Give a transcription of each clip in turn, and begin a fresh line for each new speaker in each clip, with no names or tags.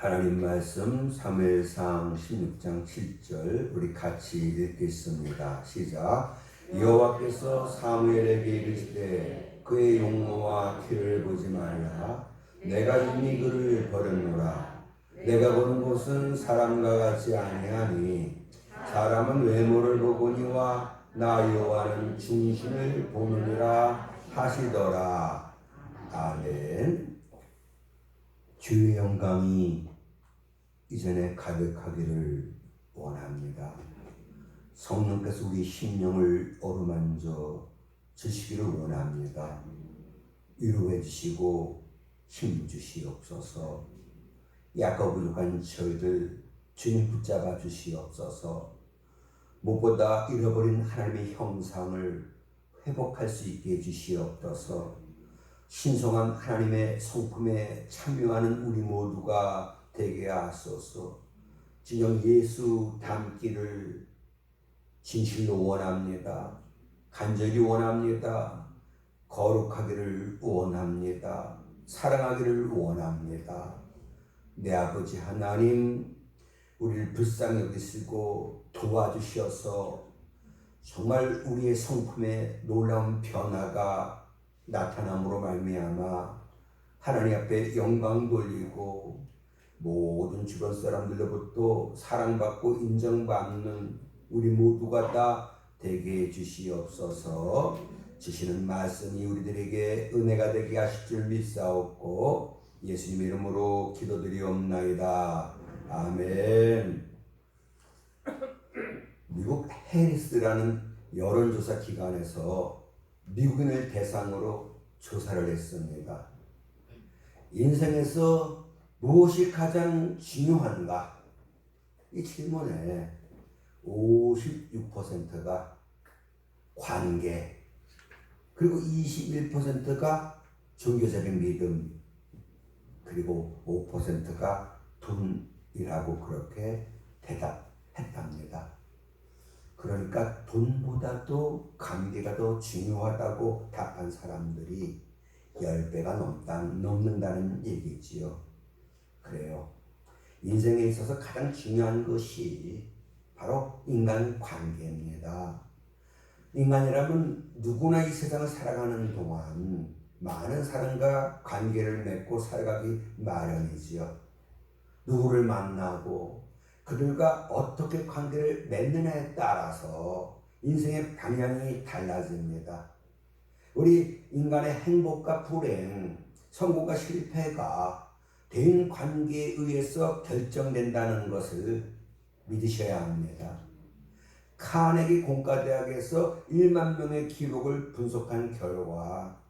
하나님 말씀 사무엘상 16장 7절 우리 같이 읽겠습니다. 시작. 여호와께서 사무엘에게 이르시되 그의 용모와 키를 보지 말라. 내가 이미 그를 버렸노라. 내가 보는 곳은 사람과 같지 아니하니 사람은 외모를 보거니와 나 여호와는 중심을 보느니라 하시더라. 아멘. 주의 영광이 이전에 가득하기를 원합니다. 성령께서 우리 심령을 어루만져 주시기를 원합니다. 위로해 주시고 힘 주시옵소서. 약간 부족한 저희들 주님 붙잡아 주시옵소서. 무엇보다 잃어버린 하나님의 형상을 회복할 수 있게 해주시옵소서. 신성한 하나님의 성품에 참여하는 우리 모두가 되게 하소서. 진정 예수 닮기를 진실로 원합니다. 간절히 원합니다. 거룩하기를 원합니다. 사랑하기를 원합니다. 내 아버지 하나님, 우리를 불쌍히 여기시고 도와주셔서 정말 우리의 성품에 놀라운 변화가 나타남으로 말미암아 하나님 앞에 영광 돌리고 모든 주변 사람들로부터 사랑받고 인정받는 우리 모두가 다 되게 해주시옵소서. 주시는 말씀이 우리들에게 은혜가 되게 하실 줄 믿사옵고 예수님 이름으로 기도드리옵나이다. 아멘. 미국 해리스라는 여론조사 기관에서 미국인을 대상으로 조사를 했습니다. 인생에서 무엇이 가장 중요한가? 이 질문에 56%가 관계, 그리고 21%가 종교적인 믿음, 그리고 5%가 돈이라고 그렇게 대답했답니다. 그러니까 돈보다도 관계가 더 중요하다고 답한 사람들이 10배가 넘는다는 얘기지요. 그래요. 인생에 있어서 가장 중요한 것이 바로 인간관계입니다. 인간이라면 누구나 이 세상을 살아가는 동안 많은 사람과 관계를 맺고 살아가기 마련이지요. 누구를 만나고 그들과 어떻게 관계를 맺느냐에 따라서 인생의 방향이 달라집니다. 우리 인간의 행복과 불행, 성공과 실패가 대인관계에 의해서 결정된다는 것을 믿으셔야 합니다. 카네기 공과대학에서 1만 명의 기록을 분석한 결과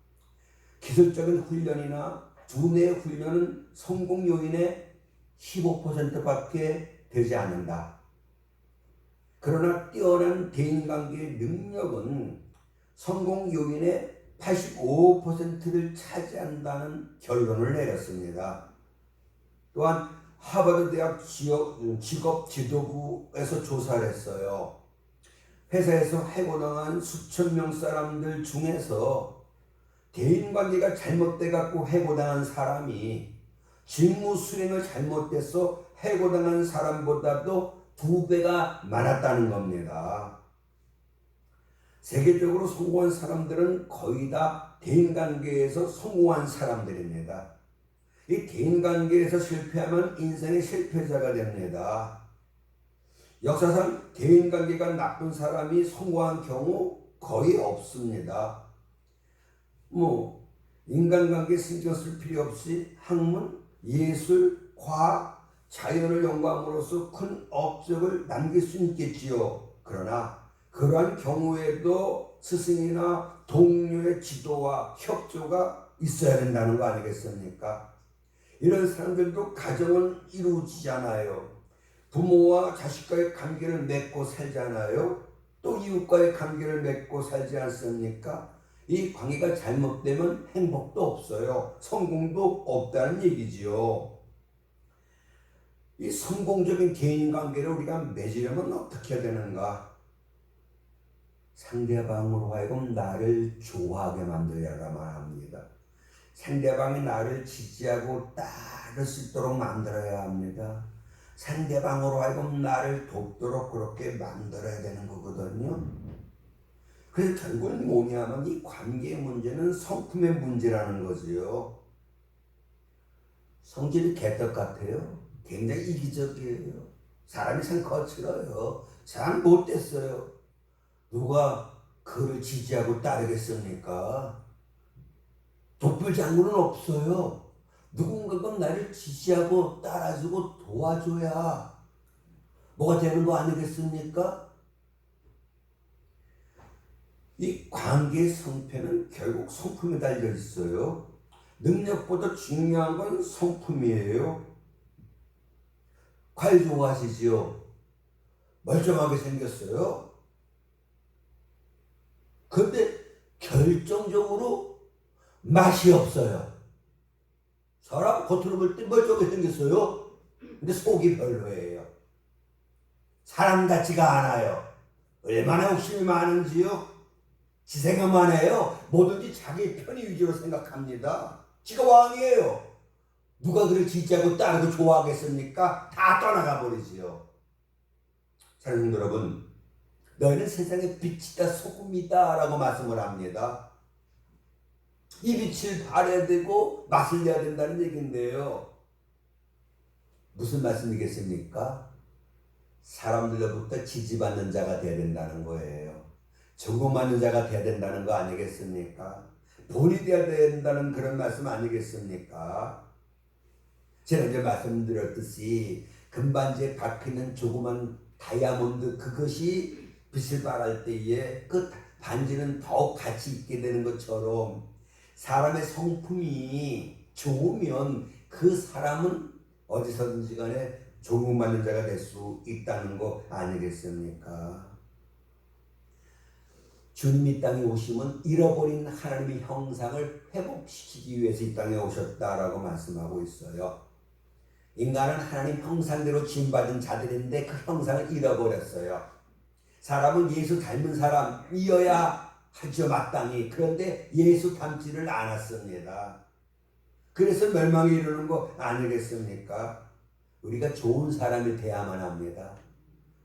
기술적인 훈련이나 두뇌 훈련은 성공 요인의 15%밖에 되지 않는다. 그러나 뛰어난 대인관계의 능력은 성공 요인의 85%를 차지한다는 결론을 내렸습니다. 또한 하버드 대학 직업지도부에서 조사를 했어요. 회사에서 해고당한 수천 명 사람들 중에서 대인관계가 잘못돼 갖고 해고당한 사람이 직무 수행을 잘못해서 해고당한 사람보다도 2배가 많았다는 겁니다. 세계적으로 성공한 사람들은 거의 다 대인관계에서 성공한 사람들입니다. 이 대인관계에서 실패하면 인생의 실패자가 됩니다. 역사상 대인관계가 나쁜 사람이 성공한 경우 거의 없습니다. 인간관계 신경 쓸 필요 없이 학문, 예술, 과학, 자연을 연구함으로써 큰 업적을 남길 수 있겠지요. 그러나 그러한 경우에도 스승이나 동료의 지도와 협조가 있어야 된다는 거 아니겠습니까? 이런 사람들도 가정은 이루어지잖아요. 부모와 자식과의 관계를 맺고 살잖아요. 또 이웃과의 관계를 맺고 살지 않습니까? 이 관계가 잘못되면 행복도 없어요. 성공도 없다는 얘기지요. 이 성공적인 대인관계를 우리가 맺으려면 어떻게 해야 되는가? 상대방으로 하여금 나를 좋아하게 만들어야만 합니다. 상대방이 나를 지지하고 따를 수 있도록 만들어야 합니다. 상대방으로 하여금 나를 돕도록 그렇게 만들어야 되는 거거든요. 그래서 결국은 뭐냐면 이 관계의 문제는 성품의 문제라는 거지요. 성질이 개떡 같아요. 굉장히 이기적이에요. 사람이 참 거칠어요. 참 못됐어요. 누가 그를 지지하고 따르겠습니까? 독불장군은 없어요. 누군가가 나를 지지하고 따라주고 도와줘야 뭐가 되는 거 아니겠습니까? 이 관계의 성패는 결국 성품에 달려 있어요. 능력보다 중요한 건 성품이에요. 과일 좋아하시지요? 멀쩡하게 생겼어요. 근데 결정적으로 맛이 없어요. 사람 겉으로 볼 때 멀쩡하게 생겼어요. 근데 속이 별로예요. 사람 같지가 않아요. 얼마나 욕심이 많은지요. 지 생각만 해요. 뭐든지 자기 편의 위주로 생각합니다. 지가 왕이에요. 누가 그를 지지하고 따르고 좋아하겠습니까? 다 떠나가 버리지요. 사랑하는 여러분, 너희는 세상의 빛이다 소금이다 라고 말씀을 합니다. 이 빛을 발해야 되고 맛을 내야 된다는 얘기인데요. 무슨 말씀이겠습니까? 사람들로부터 지지받는 자가 되어야 된다는 거예요. 존경받는 자가 되어야 된다는 거 아니겠습니까? 본이 되어야 된다는 그런 말씀 아니겠습니까? 제가 이제 말씀드렸듯이 금반지에 박히는 조그만 다이아몬드 그것이 빛을 발할 때에 그 반지는 더욱 가치 있게 되는 것처럼 사람의 성품이 좋으면 그 사람은 어디서든지 간에 존경받는 자가 될 수 있다는 거 아니겠습니까? 주님이 땅에 오시면 잃어버린 하나님의 형상을 회복시키기 위해서 이 땅에 오셨다라고 말씀하고 있어요. 인간은 하나님 형상대로 지음받은 자들인데 그 형상을 잃어버렸어요. 사람은 예수 닮은 사람이어야 하죠, 마땅히. 그런데 예수 닮지를 않았습니다. 그래서 멸망에 이르는 거 아니겠습니까? 우리가 좋은 사람이 돼야만 합니다.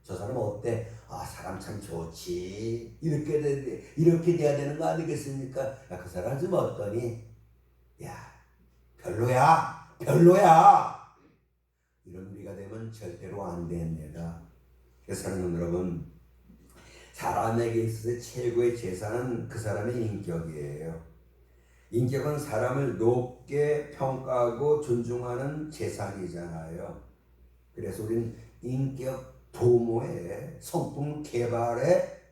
저 사람 어때? 아, 사람 참 좋지. 이렇게 돼야 되는 거 아니겠습니까? 야, 그 사람 좀 어떠니? 야, 별로야. 이런 우리가 되면 절대로 안 됩니다. 그래서 사랑하는 여러분, 사람에게 있어서 최고의 재산은 그 사람의 인격이에요. 인격은 사람을 높게 평가하고 존중하는 재산이잖아요. 그래서 우리는 인격 도모에 성품 개발에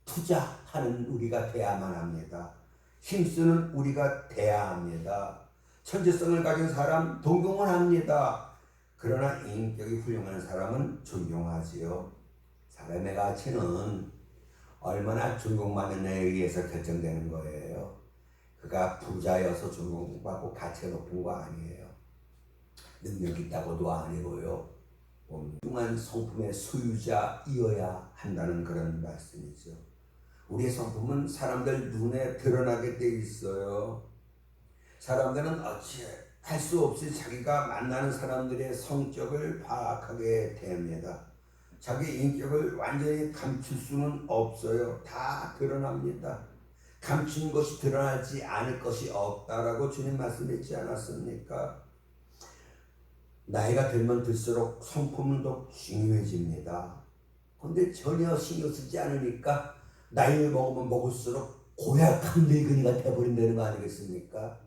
투자하는 우리가 돼야만 합니다. 힘쓰는 우리가 돼야 합니다. 천재성을 가진 사람 동경은 합니다. 그러나 인격이 훌륭한 사람은 존경하지요. 사람의 가치는 얼마나 존경받느냐에 의해서 결정되는 거예요. 그가 부자여서 존경받고 가치가 높은 거 아니에요. 능력 있다고도 아니고요. 훌륭한 성품의 소유자이어야 한다는 그런 말씀이죠. 우리의 성품은 사람들 눈에 드러나게 돼 있어요. 사람들은 어찌할 수 없이 자기가 만나는 사람들의 성격을 파악하게 됩니다. 자기 인격을 완전히 감출 수는 없어요. 다 드러납니다. 감춘 것이 드러나지 않을 것이 없다라고 주님 말씀했지 않았습니까? 나이가 들면 들수록 성품은 더 중요해집니다. 그런데 전혀 신경 쓰지 않으니까 나이를 먹으면 먹을수록 고약한 늙은이가 되어버린다는 거 아니겠습니까?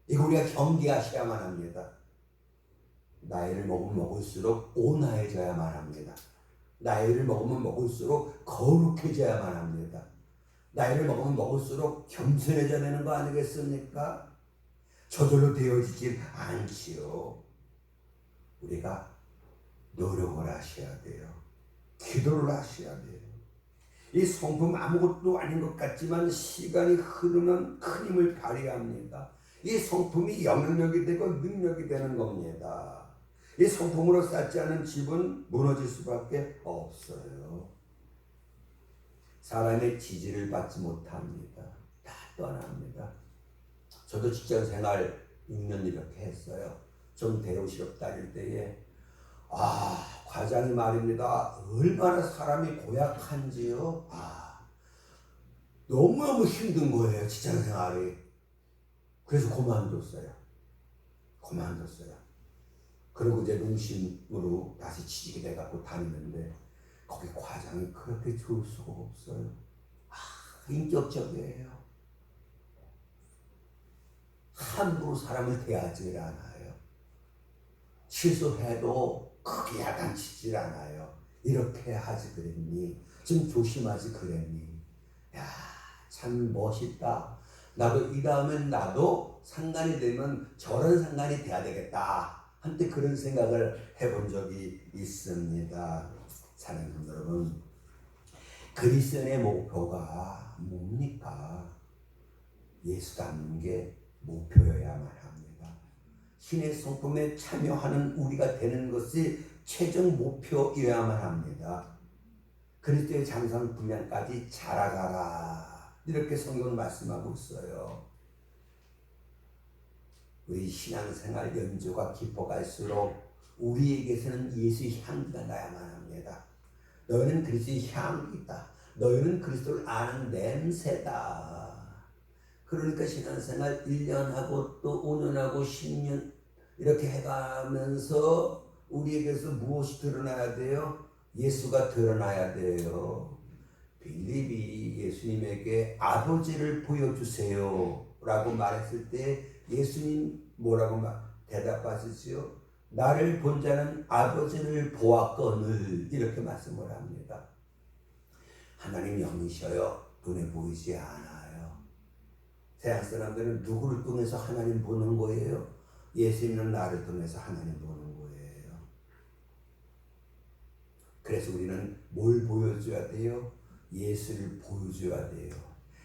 이거 우리가 경계하셔야만 합니다. 나이를 먹으면 먹을수록 온화해져야만 합니다. 나이를 먹으면 먹을수록 거룩해져야만 합니다. 나이를 먹으면 먹을수록 겸손해져야 되는 거 아니겠습니까? 저절로 되어지질 않지요. 우리가 노력을 하셔야 돼요. 기도를 하셔야 돼요. 이 성품 아무것도 아닌 것 같지만 시간이 흐르면 큰 힘을 발휘합니다. 이 성품이 영향력이 되고 능력이 되는 겁니다. 이 성품으로 쌓지 않은 집은 무너질 수밖에 없어요. 사람의 지지를 받지 못합니다. 다 떠납니다. 저도 직장 생활 6년 이렇게 했어요. 전 대우 실업 다닐 때에 과장이 말입니다. 얼마나 사람이 고약한지요. 너무너무 힘든 거예요, 직장 생활이. 그래서 그만뒀어요. 그리고 이제 농심으로 다시 취직이 돼갖고 다니는데 거기 과장이 그렇게 좋을 수가 없어요. 인격적이에요. 함부로 사람을 대하지 않아요. 실수해도 크게 야단치질 않아요. 이렇게 하지 그랬니? 좀 조심하지 그랬니? 야, 참 멋있다. 나도 이 다음엔 나도 상관이 되면 저런 상관이 돼야 되겠다. 한때 그런 생각을 해본 적이 있습니다. 사랑하는 여러분, 그리스도인의 목표가 뭡니까? 예수 닮는 게 목표여야만 합니다. 신의 성품에 참여하는 우리가 되는 것이 최종 목표여야만 합니다. 그리스도의 장성 분량까지 자라가라. 이렇게 성경은 말씀하고 있어요. 우리 신앙생활 연조가 깊어갈수록 우리에게서는 예수의 향기가 나야만 합니다. 너희는 그리스도의 향기다. 너희는 그리스도를 아는 냄새다. 그러니까 신앙생활 1년하고 또 5년하고 10년 이렇게 해가면서 우리에게서 무엇이 드러나야 돼요? 예수가 드러나야 돼요. 빌립이 예수님에게 아버지를 보여주세요 라고 말했을 때 예수님 뭐라고 대답하시지요? 나를 본 자는 아버지를 보았거늘 이렇게 말씀을 합니다. 하나님 영이셔요. 눈에 보이지 않아요. 세상 사람들은 누구를 통해서 하나님 보는 거예요? 예수님은 나를 통해서 하나님 보는 거예요. 그래서 우리는 뭘 보여줘야 돼요? 예수를 보여줘야 돼요.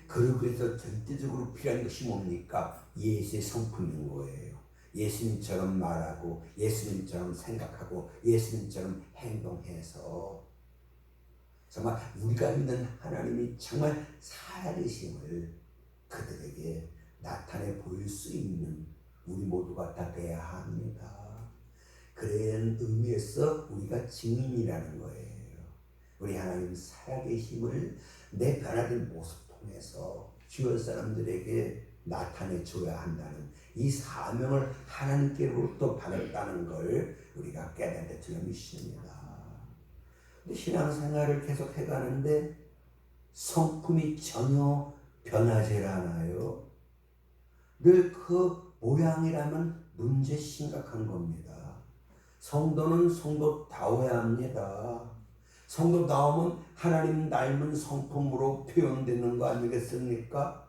그리고 그래서 절대적으로 필요한 것이 뭡니까? 예수의 성품인 거예요. 예수님처럼 말하고 예수님처럼 생각하고 예수님처럼 행동해서 정말 우리가 믿는 하나님이 정말 살아계심을 그들에게 나타내 보일 수 있는 우리 모두가 다 돼야 합니다. 그런 의미에서 우리가 증인이라는 거예요. 우리 하나님 살아계심을 내 변화된 모습 통해서 주변 사람들에게 나타내 줘야 한다는 이 사명을 하나님께로부터 받았다는 걸 우리가 깨달을 줄 믿습니다. 근데 신앙생활을 계속 해가는데 성품이 전혀 변하지 않아요. 늘 그 모양이라면 문제 심각한 겁니다. 성도는 성도다워야 합니다. 성도다움은 하나님 닮은 성품으로 표현되는 거 아니겠습니까?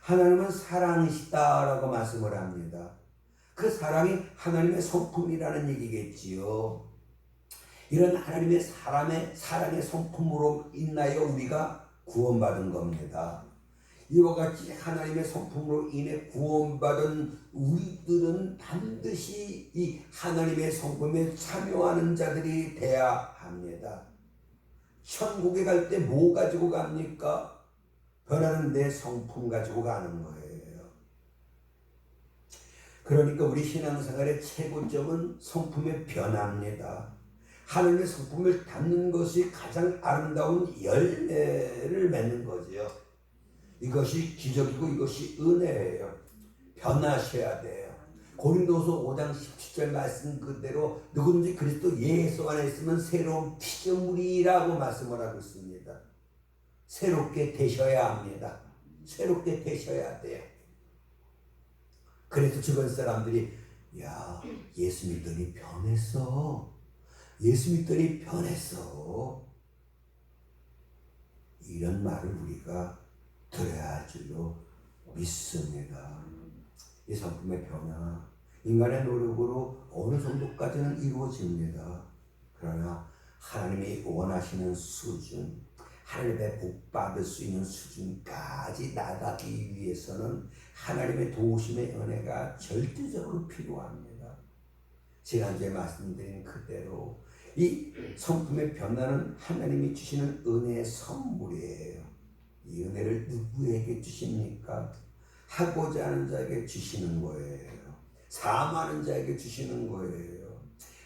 하나님은 사랑이시다라고 말씀을 합니다. 그 사랑이 하나님의 성품이라는 얘기겠지요. 이런 하나님의 사랑의 성품으로 인하여 우리가 구원받은 겁니다. 이와 같이 하나님의 성품으로 인해 구원받은 우리들은 반드시 이 하나님의 성품에 참여하는 자들이 되어야 합니다. 천국에 갈 때 뭐 가지고 갑니까? 변하는 내 성품 가지고 가는 거예요. 그러니까 우리 신앙생활의 최고점은 성품의 변화입니다. 하나님의 성품을 담는 것이 가장 아름다운 열매를 맺는 거지요. 이것이 기적이고 이것이 은혜예요. 변하셔야 돼요. 고린도서 5장 17절 말씀 그대로 누구든지 그리스도 예수 안에 있으면 새로운 피조물이라고 말씀을 하고 있습니다. 새롭게 되셔야 합니다. 새롭게 되셔야 돼요. 그래서 주변 사람들이 야, 예수 믿더니 변했어. 예수 믿더니 변했어. 이런 말을 우리가 들어야 할 줄로 믿습니다. 이 성품의 변화, 인간의 노력으로 어느 정도까지는 이루어집니다. 그러나 하나님이 원하시는 수준, 하나님의 복 받을 수 있는 수준까지 나가기 위해서는 하나님의 도우심의 은혜가 절대적으로 필요합니다. 지난주에 말씀드린 그대로 이 성품의 변화는 하나님이 주시는 은혜의 선물이에요. 이 은혜를 누구에게 주십니까? 하고자 하는 자에게 주시는 거예요. 사모하는 자에게 주시는 거예요.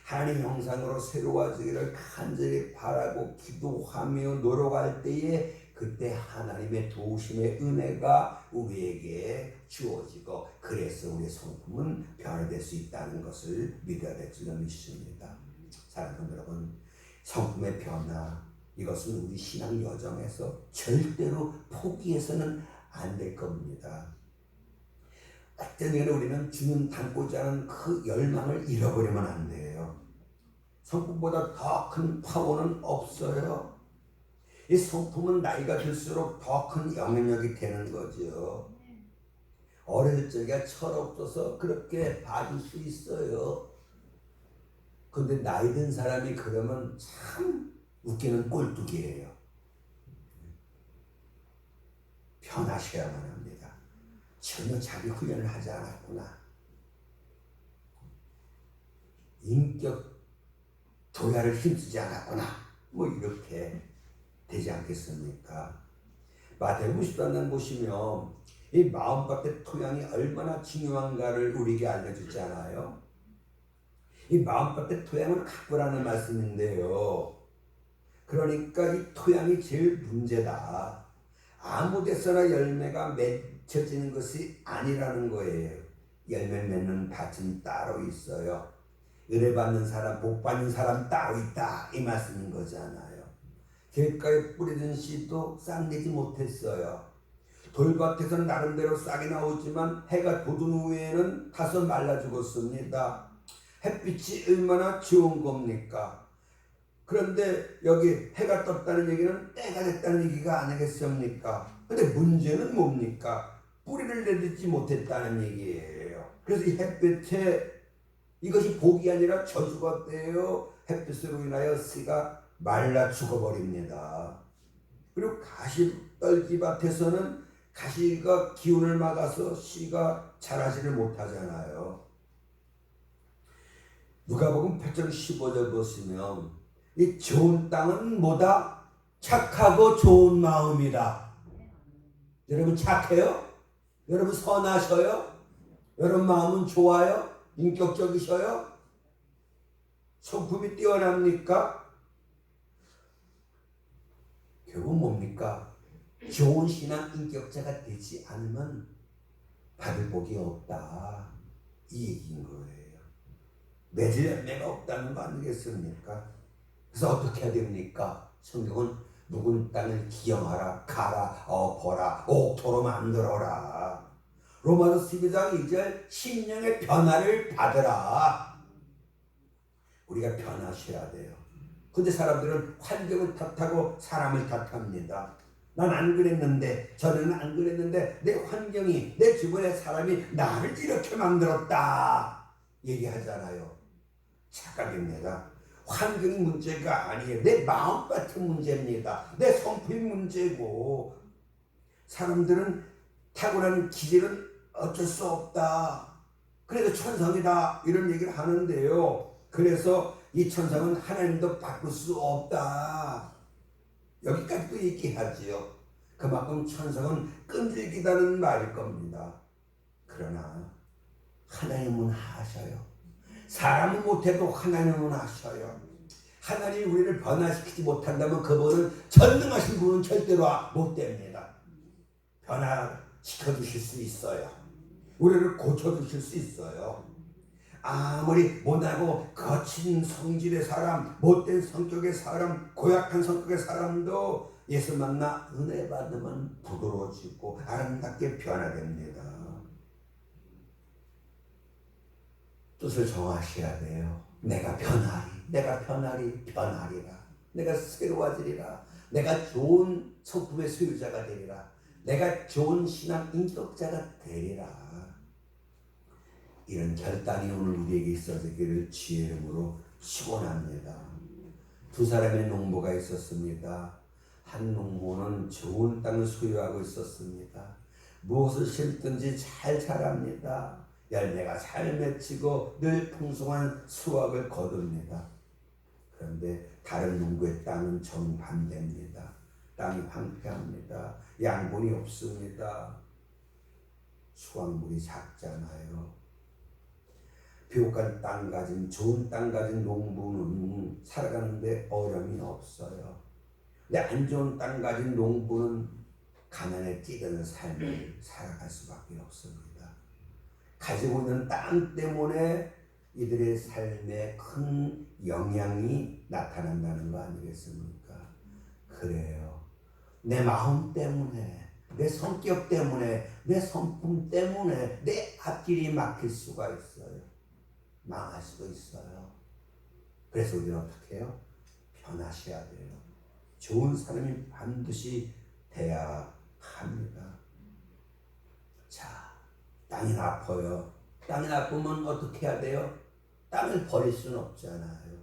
하나님 형상으로 새로워지기를 간절히 바라고 기도하며 노력할 때에 그때 하나님의 도우심의 은혜가 우리에게 주어지고 그래서 우리의 성품은 변화될 수 있다는 것을 믿어야 될 줄 믿습니다. 사랑하는 여러분, 성품의 변화 이것은 우리 신앙 여정에서 절대로 포기해서는 안 될 겁니다. 어떤 경우는 우리는 주님 닮고자 하는 그 열망을 잃어버리면 안 돼요. 성품보다 더 큰 파워는 없어요. 이 성품은 나이가 들수록 더 큰 영향력이 되는 거죠. 어릴 적에 철없어서 그렇게 봐줄 수 있어요. 근데 나이 든 사람이 그러면 참 웃기는 꼴뚜기예요. 변하셔야만 합니다. 전혀 자기 훈련을 하지 않았구나. 인격 도야를 힘쓰지 않았구나. 뭐 이렇게 되지 않겠습니까? 마태복음 14장 보시면 이 마음밭의 토양이 얼마나 중요한가를 우리에게 알려주지 않아요? 이 마음밭의 토양을 가꾸라는 말씀인데요. 그러니까 이 토양이 제일 문제다. 아무 데서나 열매가 맺혀지는 것이 아니라는 거예요. 열매 맺는 밭은 따로 있어요. 은혜 받는 사람, 복 받는 사람 따로 있다. 이 말씀인 거잖아요. 길가에 뿌려진 씨도 싹 내지 못했어요. 돌밭에서는 나름대로 싹이 나오지만 해가 돋은 후에는 타서 말라 죽었습니다. 햇빛이 얼마나 좋은 겁니까? 그런데 여기 해가 떴다는 얘기는 때가 됐다는 얘기가 아니겠습니까? 근데 문제는 뭡니까? 뿌리를 내딛지 못했다는 얘기예요. 그래서 이 햇빛에 이것이 복이 아니라 저주가 돼요. 햇빛으로 인하여 씨가 말라 죽어버립니다. 그리고 가시떨기밭에서는 가시가 기운을 막아서 씨가 자라지를 못하잖아요. 누가복음 8장 15절 보시면 이 좋은 땅은 뭐다? 착하고 좋은 마음이다. 여러분 착해요? 여러분 선하셔요? 여러분 마음은 좋아요? 인격적이셔요? 성품이 뛰어납니까? 결국 뭡니까? 좋은 신앙 인격자가 되지 않으면 받을 복이 없다. 이 얘기인 거예요. 맺을 열매가 없다는 거 아니겠습니까? 그래서 어떻게 해야 됩니까? 성경은 묵은 땅을 기영하라, 가라, 엎어라, 옥토로 만들어라. 로마서 12장 2절 심령의 변화를 받으라. 우리가 변하셔야 돼요. 근데 사람들은 환경을 탓하고 사람을 탓합니다. 난 안 그랬는데, 저는 안 그랬는데 내 환경이, 내 주변의 사람이 나를 이렇게 만들었다 얘기하잖아요. 착각입니다. 환경이 문제가 아니에요. 내 마음 같은 문제입니다. 내 성품이 문제고, 사람들은 타고난 기질은 어쩔 수 없다. 그래서 천성이다 이런 얘기를 하는데요. 그래서 이 천성은 하나님도 바꿀 수 없다. 여기까지도 얘기하지요. 그만큼 천성은 끈질기다는 말일 겁니다. 그러나 하나님은 하셔요. 사람은 못해도 하나님은 하셔요. 하나님이 우리를 변화시키지 못한다면 그분은 전능하신 분은 절대로 못 됩니다. 변화시켜주실 수 있어요. 우리를 고쳐주실 수 있어요. 아무리 못하고 거친 성질의 사람, 못된 성격의 사람, 고약한 성격의 사람도 예수 만나 은혜 받으면 부드러워지고 아름답게 변화됩니다. 뜻을 정하셔야 돼요. 내가 변하리라. 내가 새로워지리라. 내가 좋은 성품의 소유자가 되리라. 내가 좋은 신앙 인격자가 되리라. 이런 결단이 오늘 우리에게 있어지기를 주의 이름으로 축원합니다. 두 사람의 농부가 있었습니다. 한 농부는 좋은 땅을 소유하고 있었습니다. 무엇을 심든지 잘 자랍니다. 열매가 잘 맺히고 늘 풍성한 수확을 거둡니다. 그런데 다른 농부의 땅은 정반대입니다. 땅이 황폐합니다. 양분이 없습니다. 수확물이 작잖아요. 비옥한 땅 가진 좋은 땅 가진 농부는 살아가는데 어려움이 없어요. 근데 안 좋은 땅 가진 농부는 가난에 찌드는 삶을 살아갈 수밖에 없습니다. 가지고 있는 땅 때문에 이들의 삶에 큰 영향이 나타난다는 거 아니겠습니까? 그래요. 내 마음 때문에, 내 성격 때문에, 내 성품 때문에 내 앞길이 막힐 수가 있어요. 망할 수도 있어요. 그래서 우리는 어떻게 해요? 변하셔야 돼요. 좋은 사람이 반드시 돼야 합니다. 자, 땅이 나빠요. 땅이 나쁘면 어떻게 해야 돼요? 땅을 버릴 수는 없잖아요.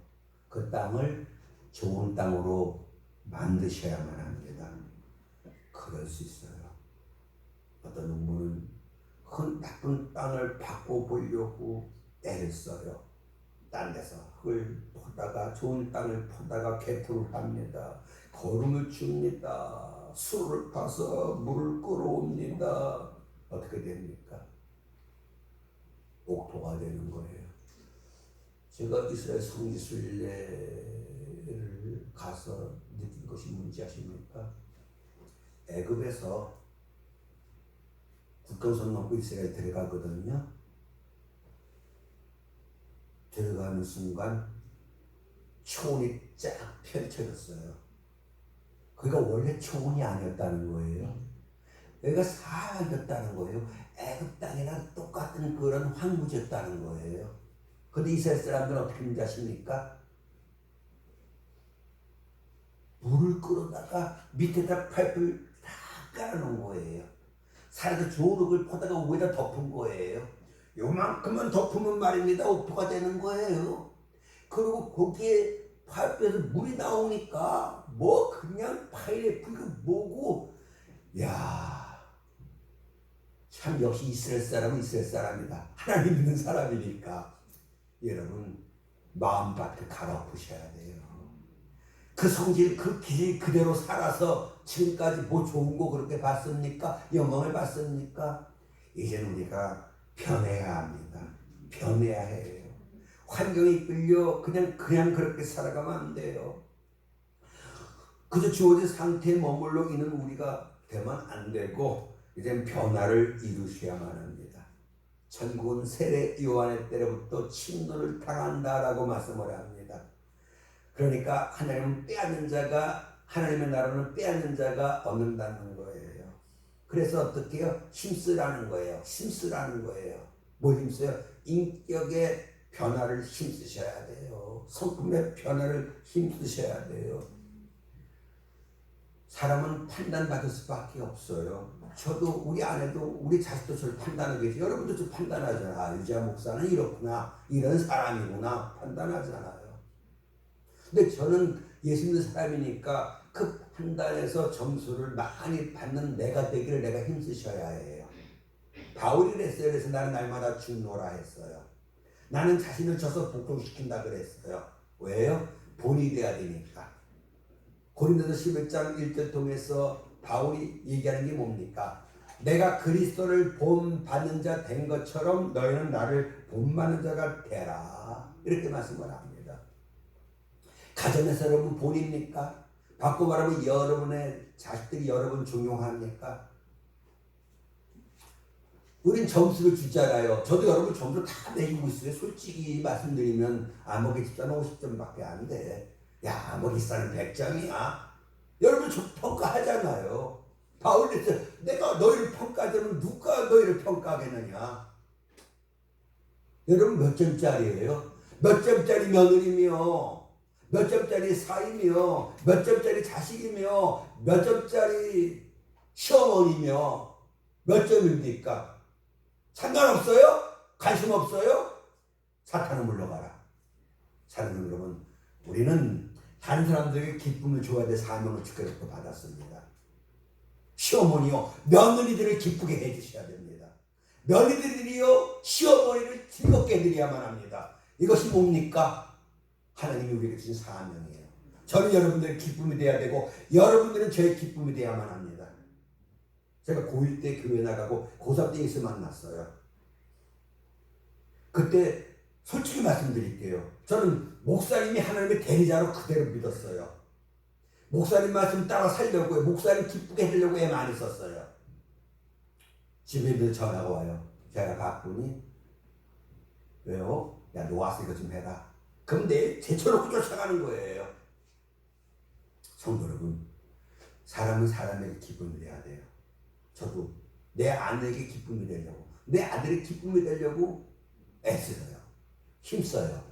그 땅을 좋은 땅으로 만드셔야만 합니다. 그럴 수 있어요. 어떤 농부는 큰 나쁜 땅을 바꿔보려고 애를 써요. 딴 데서 흙을 퍼다가 좋은 땅을 퍼다가 개토를 합니다. 거름을 줍니다. 술을 타서 물을 끌어옵니다. 어떻게 됩니까? 옥토가 되는 거예요. 제가 이스라엘 성지순례를 가서 느낀 것이 뭔지 아십니까? 애굽에서 국경선 넘고 이스라엘 들어가거든요. 들어가는 순간 초원이 쫙 펼쳐졌어요. 그게 원래 초원이 아니었다는 거예요. 여기가 사막이었다는 거예요. 애굽 땅이랑 똑같은 그런 황무지였다는 거예요. 근데 이스라엘 사람들은 어떻게 했는지 아십니까? 물을 끌어다가 밑에다 파이프를 다 깔아놓은 거예요. 살아서 좋은 흙을 퍼다가 위에다 덮은 거예요. 요만큼만 덮으면 말입니다. 옥토가 되는 거예요. 그리고 거기에 파이프에서 물이 나오니까 뭐 그냥 파인애플이 뭐고, 야, 참 역시 이스라엘 사람은 이스라엘 사람이다. 하나님 믿는 사람이니까. 여러분 마음밭을 갈아엎으셔야 돼요. 그 성질 그 길 그대로 살아서 지금까지 뭐 좋은 거 그렇게 봤습니까? 영광을 봤습니까? 이제는 우리가 변해야 합니다. 변해야 해요. 환경이 끌려 그냥 그렇게 살아가면 안 돼요. 그저 주어진 상태에 머물러 있는 우리가 되면 안 되고 이제 변화를 이루셔야만 합니다. 천국은 세례 요한의 때로부터 침노를 당한다라고 말씀을 합니다. 그러니까 하나님은 빼앗는 자가, 하나님의 나라는 빼앗는 자가 얻는다는 거예요. 그래서 어떻게 해요? 힘쓰라는 거예요. 힘쓰라는 거예요. 뭘 힘써요? 인격의 변화를 힘쓰셔야 돼요. 성품의 변화를 힘쓰셔야 돼요. 사람은 판단받을 수밖에 없어요. 저도 우리 아내도 우리 자식도 저를 판단하게 해요. 여러분도 저 판단하잖아요. 아, 유지아 목사는 이렇구나, 이런 사람이구나 판단하잖아요. 근데 저는 예수 믿는 사람이니까 그 판단에서 점수를 많이 받는 내가 되기를 내가 힘쓰셔야 해요. 바울이 그랬어요. 그래서 나는 날마다 죽노라 했어요. 나는 자신을 져서 복종시킨다 그랬어요. 왜요? 본이 돼야 되니까. 고린도서 11장 1절 통해서 바울이 얘기하는 게 뭡니까? 내가 그리스도를 본받는 자 된 것처럼 너희는 나를 본받는 자가 되라. 이렇게 말씀을 합니다. 가정에서 여러분 본입니까? 바꿔 말하면 여러분의 자식들이 여러분 중용합니까? 우린 점수를 주잖아요. 저도 여러분 점수 다 매기고 있어요. 솔직히 말씀드리면 아목의 집사는 50점밖에 안 돼. 야, 아목 집사는 100점이야. 여러분 저 평가하잖아요. 바울이 내가 너희를 평가하자면 누가 너희를 평가하겠느냐? 여러분 몇 점짜리예요? 몇 점짜리 며느리며, 몇 점짜리 사이며, 몇 점짜리 자식이며, 몇 점짜리 시어머니며, 몇 점입니까? 상관없어요? 관심 없어요? 사탄은 물러가라. 사랑하는 여러분, 우리는 다른 사람들에게 기쁨을 줘야 될 사명을 주께로부터 받았습니다. 시어머니요, 며느리들을 기쁘게 해주셔야 됩니다. 며느리들이요, 시어머니를 즐겁게 해드려야만 합니다. 이것이 뭡니까? 하나님이 우리에게 주신 사명이에요. 저는 여러분들의 기쁨이 되어야 되고 여러분들은 저의 기쁨이 되어야만 합니다. 제가 고1 때 교회 나가고 고3 때 예수 만났어요. 그때 솔직히 말씀드릴게요. 저는 목사님이 하나님의 대리자로 그대로 믿었어요. 목사님 말씀 따라 살려고요. 목사님 기쁘게 해주려고 애 많이 썼어요. 집에 늘 전화가 와요. 제가 바쁘니? 왜요? 야, 너 와서 이거 좀 해라. 그럼 내 제쳐놓고 쫓아가는 거예요. 성도 여러분, 사람은 사람에게 기쁨이 돼야 돼요. 저도 내 아내에게 기쁨이 되려고, 내 아들에게 기쁨이 되려고 애써요. 힘써요.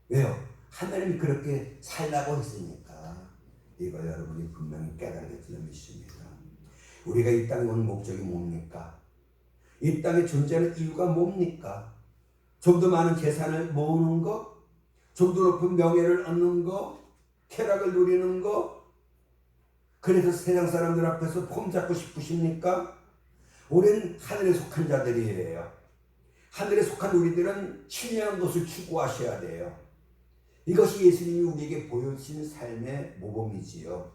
왜요? 하나님이 그렇게 살라고 했으니까. 이거 여러분이 분명히 깨달을 줄 믿습니다. 우리가 이 땅에 온 목적이 뭡니까? 이 땅에 존재하는 이유가 뭡니까? 좀 더 많은 재산을 모으는 거? 좀 더 높은 명예를 얻는 거? 쾌락을 누리는 거? 그래서 세상 사람들 앞에서 폼 잡고 싶으십니까? 우리는 하늘에 속한 자들이에요. 하늘에 속한 우리들은 신령한 것을 추구하셔야 돼요. 이것이 예수님이 우리에게 보여주신 삶의 모범이지요.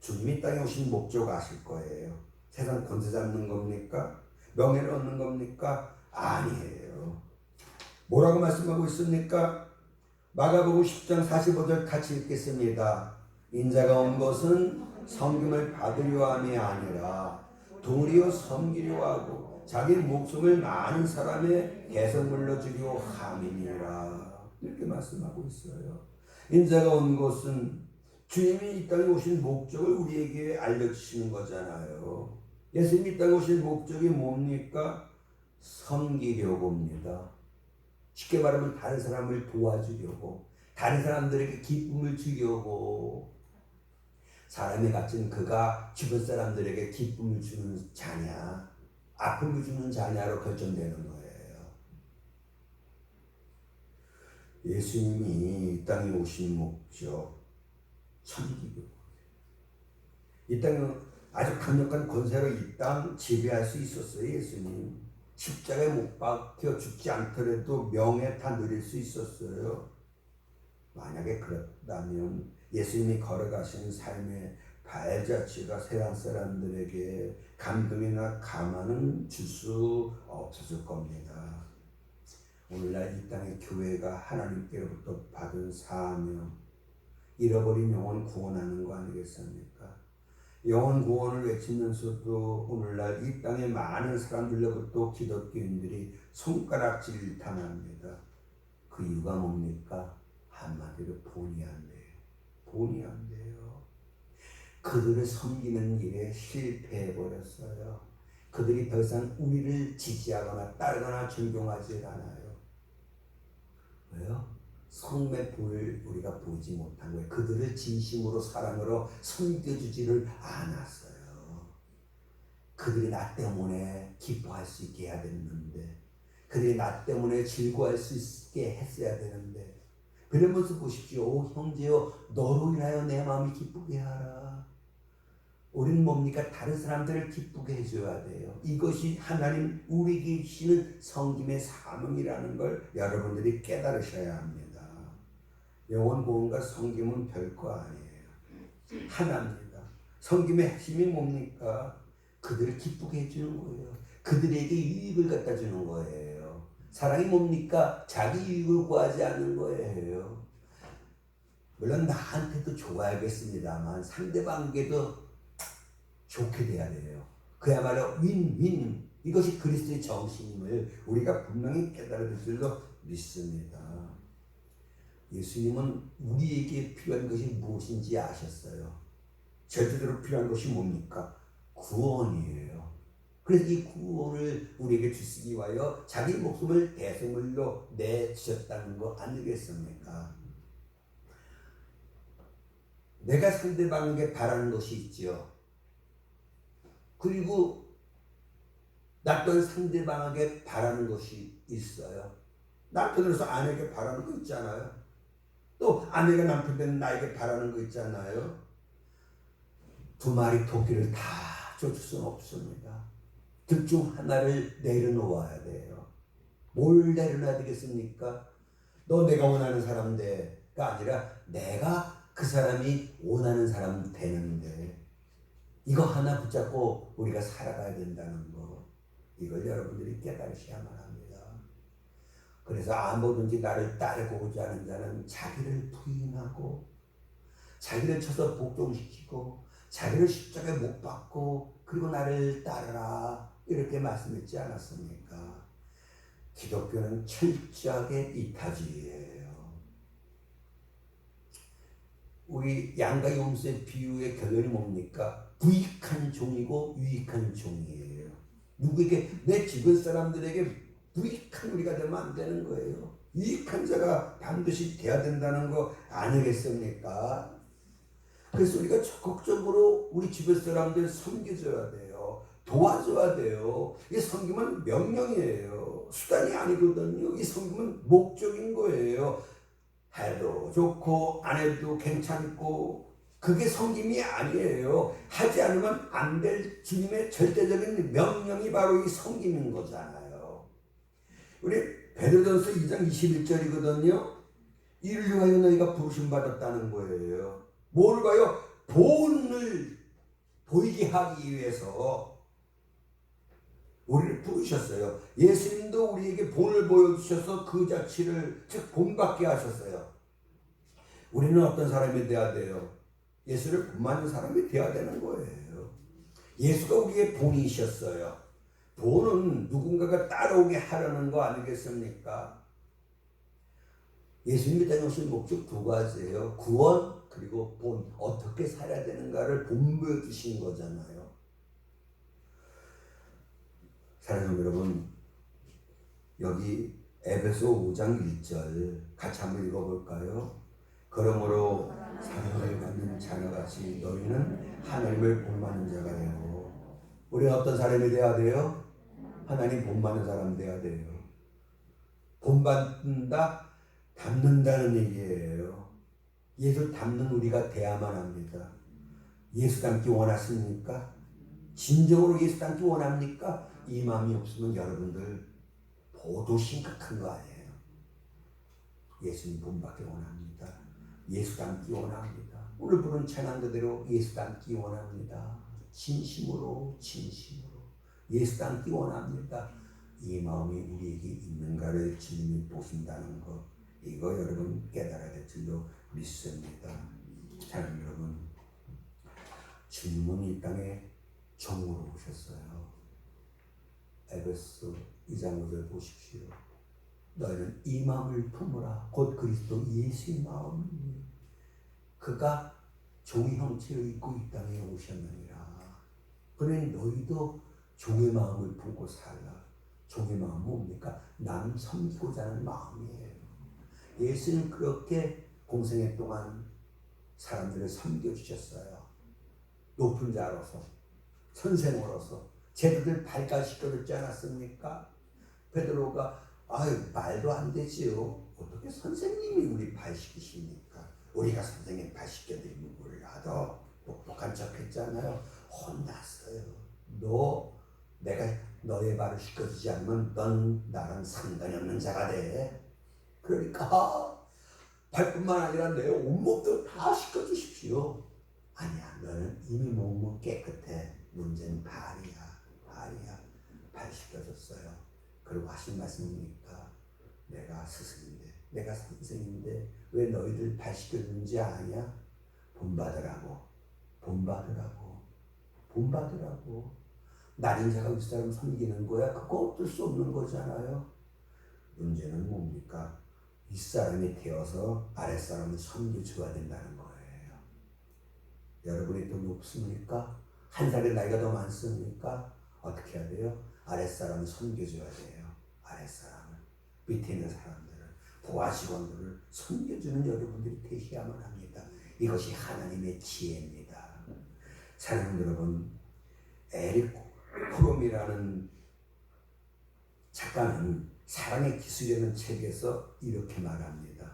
주님이 땅에 오신 목적 아실 거예요. 세상 권세 잡는 겁니까? 명예를 얻는 겁니까? 아니에요. 뭐라고 말씀하고 있습니까? 마가복음 10장 45절 같이 읽겠습니다. 인자가 온 것은 섬김을 받으려 함이 아니라 도리어 섬기려 하고 자기 목숨을 많은 사람의 개선물로 주려 함이니라. 이렇게 말씀하고 있어요. 인자가 온 것은 주님이 이 땅에 오신 목적을 우리에게 알려주시는 거잖아요. 예수님이 이 땅에 오신 목적이 뭡니까? 섬기려고입니다. 쉽게 말하면 다른 사람을 도와주려고, 다른 사람들에게 기쁨을 주려고. 사람이 갇힌 그가 주변 사람들에게 기쁨을 주는 자냐, 아픔을 주는 자냐로 결정되는 거예요. 예수님이 이 땅에 오신 목적, 섬기고, 이 땅에 아주 강력한 권세로 이 땅 지배할 수 있었어요. 예수님 십자가에 못 박혀 죽지 않더라도 명예 다 누릴 수 있었어요. 만약에 그렇다면 예수님이 걸어가시는 삶의 발자취가 세상 사람들에게 감동이나 감화는 줄 수 없었을 겁니다. 오늘날 이 땅의 교회가 하나님께로부터 받은 사명, 잃어버린 영혼 구원하는 거 아니겠습니까? 영혼 구원을 외치면서도 오늘날 이 땅의 많은 사람들로부터 기독교인들이 손가락질을 당합니다. 그 이유가 뭡니까? 한마디로 돈이 안 돼요. 돈이 안 돼요. 그들을 섬기는 일에 실패해버렸어요. 그들이 더 이상 우리를 지지하거나 따르거나 존경하지 않아요. 왜요? 성의 불을 우리가 보지 못한 거예요. 그들을 진심으로 사랑으로 섬겨주지를 않았어요. 그들이 나 때문에 기뻐할 수 있게 해야 됐는데, 그들이 나 때문에 즐거워할 수 있게 했어야 되는데, 그러면서 보십시오. 오 형제여, 너로 인하여 내 마음이 기쁘게 하라. 우리는 뭡니까? 다른 사람들을 기쁘게 해줘야 돼요. 이것이 하나님 우리에게 주시는 섬김의 사명이라는 걸 여러분들이 깨달으셔야 합니다. 영혼 구원과 섬김은 별거 아니에요. 하나입니다. 섬김의 핵심이 뭡니까? 그들을 기쁘게 해주는 거예요. 그들에게 유익을 갖다 주는 거예요. 사랑이 뭡니까? 자기 유익을 구하지 않는 거예요. 물론 나한테도 좋아야겠습니다만 상대방에게도 좋게 돼야 돼요. 그야말로 윈윈. 이것이 그리스도의 정신임을 우리가 분명히 깨달을 줄로 믿습니다. 예수님은 우리에게 필요한 것이 무엇인지 아셨어요. 절대적으로 필요한 것이 뭡니까? 구원이에요. 그래서 이 구원을 우리에게 주시기 위하여 자기 목숨을 대성물로 내주셨다는 거 아니겠습니까? 내가 상대방에게 바라는 것이 있지요. 그리고 나 또한 상대방에게 바라는 것이 있어요. 남편으로서 아내에게 바라는 거 있잖아요. 또 아내가 남편 되는 나에게 바라는 거 있잖아요. 두 마리 토끼를 다 쫓을 수는 없습니다. 둘 중 하나를 내려놓아야 돼요. 뭘 내려놔야 되겠습니까? 너 내가 원하는 사람 돼가 아니라 내가 그 사람이 원하는 사람 되는데, 이거 하나 붙잡고 우리가 살아가야 된다는 거, 이걸 여러분들이 깨달으셔야만 합니다. 그래서 아무든지 나를 따르고자 하는 자는 자기를 부인하고 자기를 쳐서 복종시키고 자기를 십자가에 못 박고 그리고 나를 따르라, 이렇게 말씀했지 않았습니까? 기독교는 철저하게 이타주의예요. 우리 양과 염소의 비유의 결론이 뭡니까? 부익한 종이고 유익한 종이에요. 누구에게, 내 주변 사람들에게 부익한 우리가 되면 안 되는 거예요. 유익한 자가 반드시 돼야 된다는 거 아니겠습니까? 그래서 우리가 적극적으로 우리 주변 사람들 섬겨줘야 돼요. 도와줘야 돼요. 이 섬김은 명령이에요. 수단이 아니거든요. 이 섬김은 목적인 거예요. 해도 좋고 안 해도 괜찮고 그게 섬김이 아니에요. 하지 않으면 안 될 주님의 절대적인 명령이 바로 이 섬김인 거잖아요. 우리 베드로전서 2장 21절이거든요. 이를 위하여 너희가 부르심 받았다는 거예요. 뭘 봐요? 본을 보이게 하기 위해서 우리를 부르셨어요. 예수님도 우리에게 본을 보여주셔서 그 자취를 즉 본받게 하셨어요. 우리는 어떤 사람이 돼야 돼요? 예수를 본받는 사람이 돼야 되는 거예요. 예수가 우리의 본이셨어요. 본은 누군가가 따라오게 하려는 거 아니겠습니까? 예수님이 다녀오신 목적 두 가지예요. 구원 그리고 본, 어떻게 살아야 되는가를 본보여 주신 거잖아요. 사랑하는 여러분, 여기 에베소 5장 1절 같이 한번 읽어볼까요? 그러므로 사랑을 받는 자녀같이 너희는 하나님을 본받는 자가 되고, 우리가 어떤 사람이 돼야 돼요? 하나님 본받는 사람 돼야 돼요. 본받는다, 닮는다는 얘기예요. 예수 닮는 우리가 돼야만 합니다. 예수 닮기 원하십니까? 진정으로 예수 닮기 원합니까? 이 마음이 없으면 여러분들 모두 심각한 거 아니에요. 예수님 본받기 원합니다. 예수 닮기 원합니다. 오늘 부른 찬양대로 예수 닮기 원합니다. 진심으로 예수 닮기 원합니다. 이 마음이 우리에게 있는가를 주님이 보신다는 것, 이거 여러분 깨달아야 될 줄로 믿습니다. 사랑하는 여러분, 주님은 이 땅에 종으로 오셨어요. 에베소 2장 5절 보십시오. 너희는 이 마음을 품으라. 곧 그리스도 예수의 마음이니 그가 종의 형체를 입고 이 땅에 오셨느니라. 그러니 너희도 종의 마음을 품고 살라. 종의 마음은 뭡니까? 남 섬기고자 하는 마음이에요. 예수는 그렇게 공생애 동안 사람들을 섬겨주셨어요. 높은 자로서, 선생으로서 제자들 발달시켜줬지 않았습니까? 베드로가 말도 안 되지요. 어떻게 선생님이 우리 발시키십니까? 우리가 선생님 발시켜드리면 몰라도 똑똑한 척했잖아요. 혼났어요. 내가 너의 발을 시켜주지 않으면 넌 나랑 상관이 없는 자가 돼. 그러니까 발뿐만 아니라 내 온몸도 다 시켜주십시오. 아니야, 너는 이미 몸은 깨끗해. 문제는 발이야. 발 시켜줬어요. 그리고 하신 말씀이니까 내가 스승인데, 내가 선생인데 왜 너희들 발 시켜주는지 아냐? 본받으라고. 낮은 자가 윗사람 섬기는 거야? 그거 어쩔 수 없는 거잖아요. 문제는 뭡니까? 윗사람이 되어서 아랫사람을 섬겨줘야 된다는 거예요. 여러분이 더 높습니까? 한 살의 나이가 더 많습니까? 어떻게 해야 돼요? 아랫사람을 섬겨줘야 돼요. 아랫사람을. 밑에 있는 사람들을, 부하 직원들을 섬겨주는 여러분들이 되셔야만 합니다. 이것이 하나님의 지혜입니다. 사랑하는 여러분, 에릭 프롬이라는 작가는 사랑의 기술이라는 책에서 이렇게 말합니다.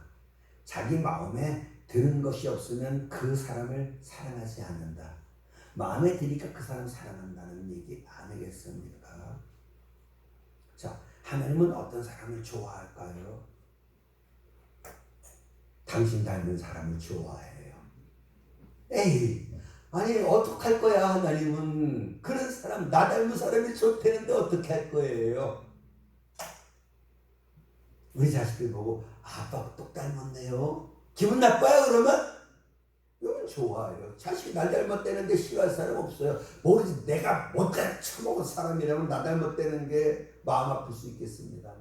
자기 마음에 드는 것이 없으면 그 사람을 사랑하지 않는다. 마음에 드니까 그 사람 사랑한다는 얘기 아니겠습니까? 자, 하나님은 어떤 사람을 좋아할까요? 당신 닮은 사람을 좋아해요. 에이, 아니 어떡할 거야 하나님은. 그런 사람, 나 닮은 사람이 좋다는데 어떻게 할 거예요? 우리 자식들 보고 아빠 똑 닮았네요. 기분 나빠요 그러면? 그러면 좋아요. 자식이 날 닮았다는데 싫어할 사람 없어요. 모르지 내가 못잘 처먹은 사람이라면 나 닮았다는 게 마음 아플 수 있겠습니다만,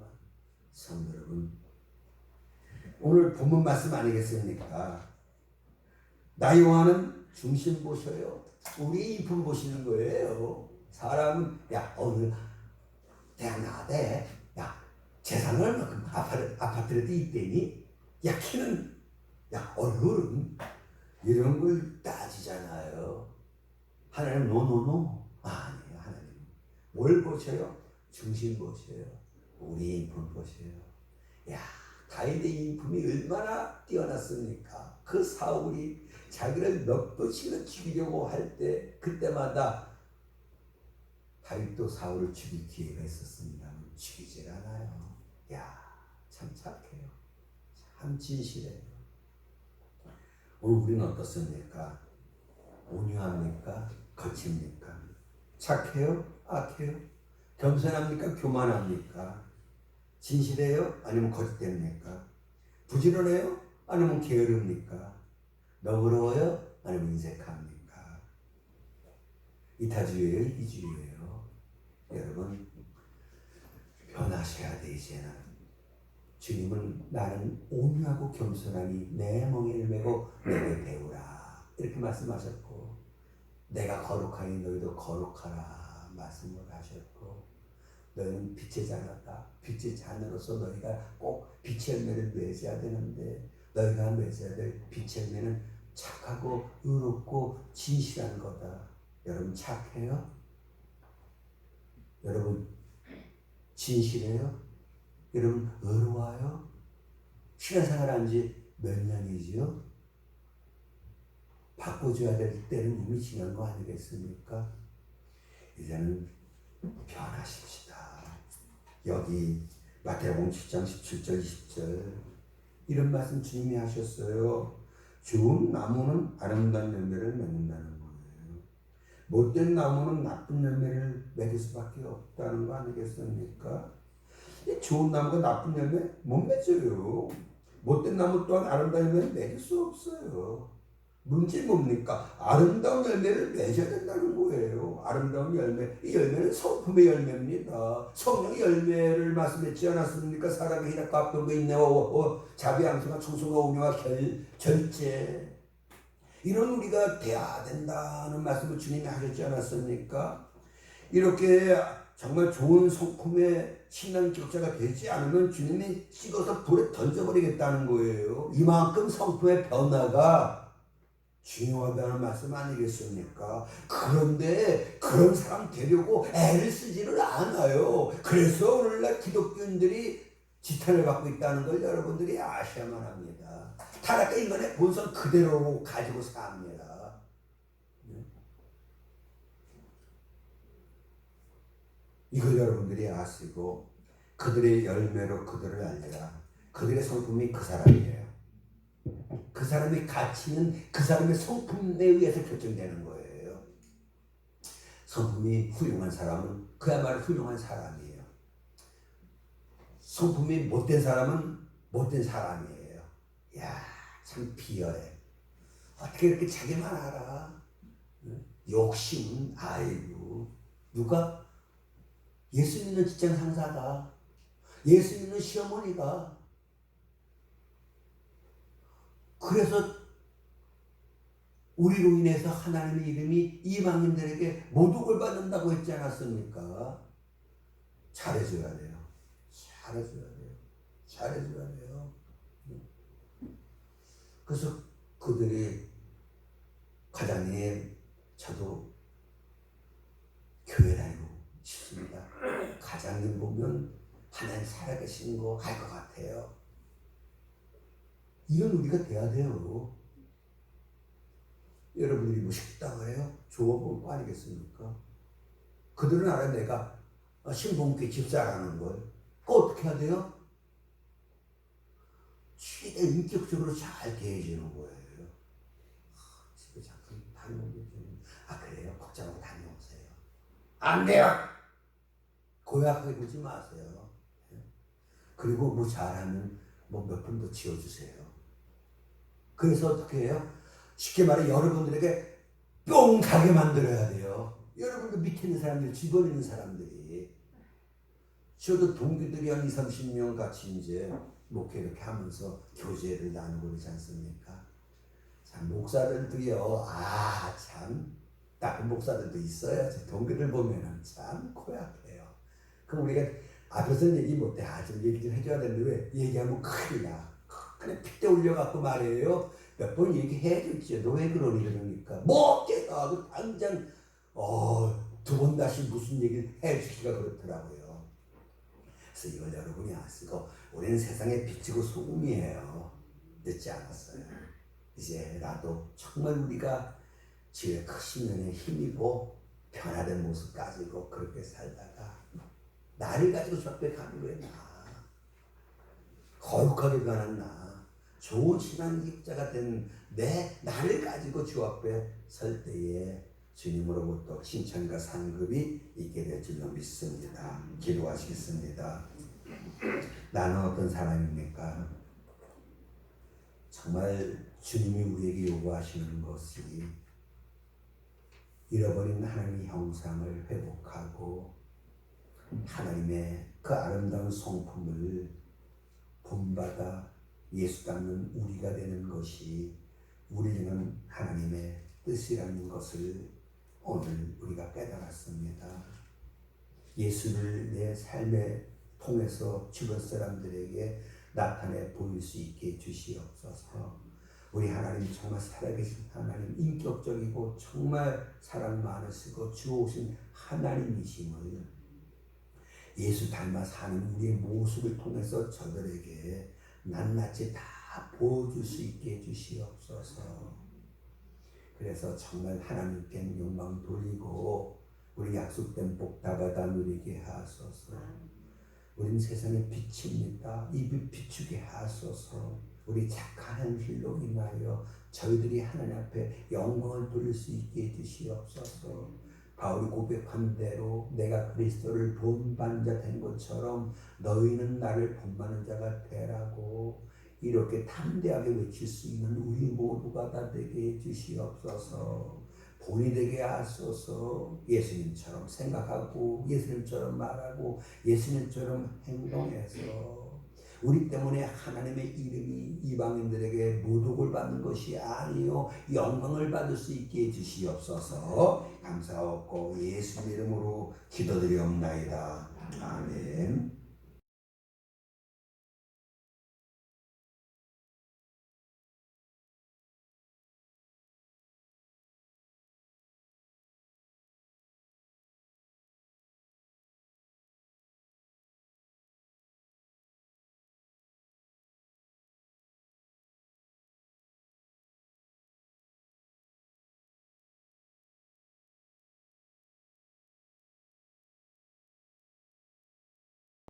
성도 여러분, 오늘 본문 말씀 아니겠습니까? 나 요한은 중심 보셔요. 우리 인품 보시는 거예요. 사람은 야 오늘 대학 나가대, 야 재산은 얼마큼 아파트라도 있대니, 야 키는, 야 얼굴은, 이런 걸 따지잖아요. 하나님 노노노 아니에요. 하나님 뭘 보셔요? 중심 보셔요. 우리 인품 보셔요. 야 다윗의 인품이 얼마나 뛰어났습니까? 그 사울이 자기를 몇 번씩이나 죽이려고 할 때 그때마다 다윗도 사울을 죽일 기회가 있었습니다만 죽이질 않아요. 야 참 착해요. 참 진실해요. 오늘 우리는 어떻습니까? 온유합니까? 거칩니까? 착해요? 악해요? 겸손합니까? 교만합니까? 진실해요? 아니면 거짓됩니까? 부지런해요? 아니면 게으릅니까? 너그러워요? 아니면 인색합니까? 이타주예요? 이기주예요? 여러분 변하셔야 돼. 이제는 주님은 나는 온유하고 겸손하니 내 멍에를 메고 내게 배우라 이렇게 말씀하셨고, 내가 거룩하니 너희도 거룩하라 말씀을 하셨고, 너희는 빛의 자녀다. 빛의 자녀로서 너희가 꼭 빛의 열매를 맺어야 되는데, 너희가 맺어야 될 빛의 열매는 착하고 의롭고 진실한 거다. 여러분 착해요? 여러분 진실해요? 여러분 의로워요? 신앙생활 한 지 몇 년이지요? 바꿔줘야 될 때는 이미 지난 거 아니겠습니까? 이제는 변하십시다. 여기 마태복음 7장 17절 20절 이런 말씀 주님이 하셨어요. 좋은 나무는 아름다운 열매를 맺는다는 거예요. 못된 나무는 나쁜 열매를 맺을 수밖에 없다는 거 아니겠습니까? 좋은 나무가 나쁜 열매 못 맺어요. 못된 나무 또한 아름다운 열매를 맺을 수 없어요. 문제 뭡니까? 아름다운 열매를 맺어야 된다는 거예요. 아름다운 열매, 이 열매는 성품의 열매입니다. 성령의 열매를 말씀했지 않았습니까? 사랑의 희락과 합동과 인내와 자비, 양성과 청소가 온유와 절제, 이런 우리가 돼야 된다는 말씀을 주님이 하셨지 않았습니까? 이렇게 정말 좋은 성품의 신앙 기록자가 되지 않으면 주님이 찍어서 불에 던져버리겠다는 거예요. 이만큼 성품의 변화가 중요하다는 말씀 아니겠습니까? 그런데 그런 사람 되려고 애를 쓰지를 않아요. 그래서 오늘날 기독교인들이 지탄을 받고 있다는 걸 여러분들이 아셔야만 합니다. 타락한 인간의 본성 그대로 가지고 삽니다. 이걸 여러분들이 아시고 그들의 열매로 그들을 알리라. 그들의 성품이 그 사람이에요. 그 사람의 가치는 그 사람의 성품에 의해서 결정되는 거예요. 성품이 훌륭한 사람은 그야말로 훌륭한 사람이에요. 성품이 못된 사람은 못된 사람이에요. 야, 참 비열해. 어떻게 이렇게 자기만 알아? 욕심은 아이고, 누가? 예수 믿는 직장 상사가, 예수 믿는 시어머니가, 그래서 우리로 인해서 하나님의 이름이 이방인들에게 모독을 받는다고 했지 않았습니까? 잘해줘야 돼요. 잘해줘야 돼요. 잘해줘야 돼요. 그래서 그들이 과장님, 저도 교회 다니고 싶습니다. 과장님 보면 하나님 살아계신 거 알 것 같아요. 이런 우리가 돼야 돼요. 여러분들이 뭐 식당을 해요? 좋아볼 거 아니겠습니까? 그들은 알아. 내가 신봉께 집사라는 걸. 그거 어떻게 해야 돼요? 최대 인격적으로 잘 대해주는 거예요. 집에 잠깐 다니는 게 안 돼요. 고약해보지 마세요. 그리고 뭐 잘하면 뭐 몇 번 더 지어주세요. 그래서 어떻게 해요? 쉽게 말해 여러분들에게 뿅 가게 만들어야 돼요. 여러분들 밑에 있는 사람들, 주변에 있는 사람들이. 저도 동기들이 한 20, 30명 같이 이제 목회 이렇게 하면서 교제를 나누고 그러지 않습니까? 참 목사들도요, 참 나쁜 목사들도 있어요. 제 동기들 보면은 참 고약해요. 그럼 우리가 앞에서는 얘기 못해. 좀 얘기 좀 해줘야 되는데 왜 얘기하면 큰일 나. 그냥 핏대 올려갖고 말이에요. 몇 번 얘기해줬지. 너 왜 그러니 그러니까 못 깨서 당장 2번 다시 무슨 얘기를 해주기가 그렇더라고요. 그래서 이걸 여러분이 아시고 우리는 세상의 빛이고 소금이에요. 늦지 않았어요. 이제 나도 정말 우리가 주의 크신 은혜에 힘입고 변화된 모습 가지고 그렇게 살다가 나를 가지고 저 앞에 가는 왜 나? 거룩하게 변한 나, 좋은 신앙 기자가 된 나를 가지고 주 앞에 설 때에 주님으로부터 칭찬과 상급이 있게 될 줄로 믿습니다. 기도하시겠습니다. 나는 어떤 사람입니까? 정말 주님이 우리에게 요구하시는 것이 잃어버린 하나님의 형상을 회복하고 하나님의 그 아름다운 성품을 본받아 예수 닮는 우리가 되는 것이 우리는 하나님의 뜻이라는 것을 오늘 우리가 깨달았습니다. 예수를 내 삶에 통해서 주변 사람들에게 나타내 보일 수 있게 주시옵소서. 우리 하나님 정말 살아계신 하나님, 인격적이고 정말 사랑 많으시고 주오신 하나님이심을 예수 닮아 사는 우리의 모습을 통해서 저들에게 낱낱이 다 보여줄 수 있게 해주시옵소서. 그래서 정말 하나님께 영광 돌리고 우리 약속된 복 다 받아 누리게 하소서. 우린 세상의 빛입니다. 이 빛 비추게 하소서. 우리 착한 현실로 인하여 저희들이 하나님 앞에 영광을 돌릴 수 있게 해주시옵소서. 바울이 고백한 대로 내가 그리스도를 본받는 자 된 것처럼 너희는 나를 본받는 자가 되라고 이렇게 담대하게 외칠 수 있는 우리 모두가 다 되게 해주시옵소서. 본이 되게 하소서. 예수님처럼 생각하고 예수님처럼 말하고 예수님처럼 행동해서 우리 때문에 하나님의 이름이 이방인들에게 모독을 받는 것이 아니요 영광을 받을 수 있게 해주시옵소서. 감사하고 예수 이름으로 기도드리옵나이다. 아멘.